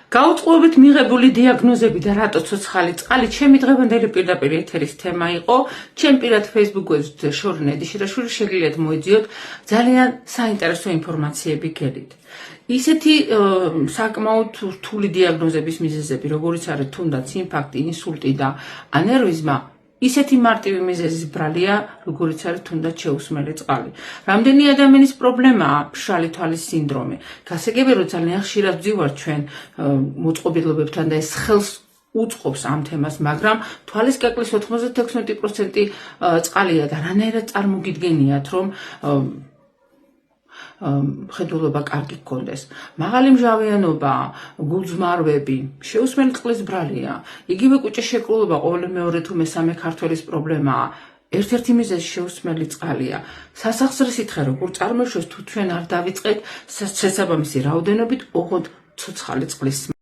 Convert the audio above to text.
გაუწყობებით მიღებული დიაგნოზები და რატო ცოცხალი წყალი ჩემი დღევანდელი პირდაპირ ეთერის თემა იყო. ჩემ პირად Facebook-ზე შორნ ედიშირაშვილი შეგიძლიათ მოიძიოთ ძალიან საინტერესო ინფორმაციები გელით. ისეთი საკმაოდ რთული დიაგნოზების მიზეზები, როგორიც არის თუნდაც ინფარქტი, ინსულტი და ანევრიზმა, ისეთი მარტივი მიზეზის ბრალია, როგორიც არის თუნდაც შეუსმელი წყალი. რამდენი ადამიანის პრობლემაა მშრალი თვალის სინდრომი. გასაგებია, რომ ძალიან ხშირად ვძივართ ჩვენ მოწყობილობებთან და ეს ხელს უწყობს ამ თემას, მაგრამ თვალის კაკლის 96% წყალია და რანაირად წარმოგიდგენიათ, რომ მხედველობა კარგი გქონდეს. მაღალი მჟავიანობა, გულძმარვები, შეუსმელი წყლის ბრალია, იგივე კუჭეშეკრულობა ყოველი მეორე თუ მესამე ქართველის პრობლემაა. ერთ-ერთი მიზეზი შეუსმელი წყალია. სასახსრე სითხე როგორ წარმოიშვეს თუ ჩვენ არ დავიწყეთ შესაბამისი რაოდენობით ოღონდ ცოცხალი წყლის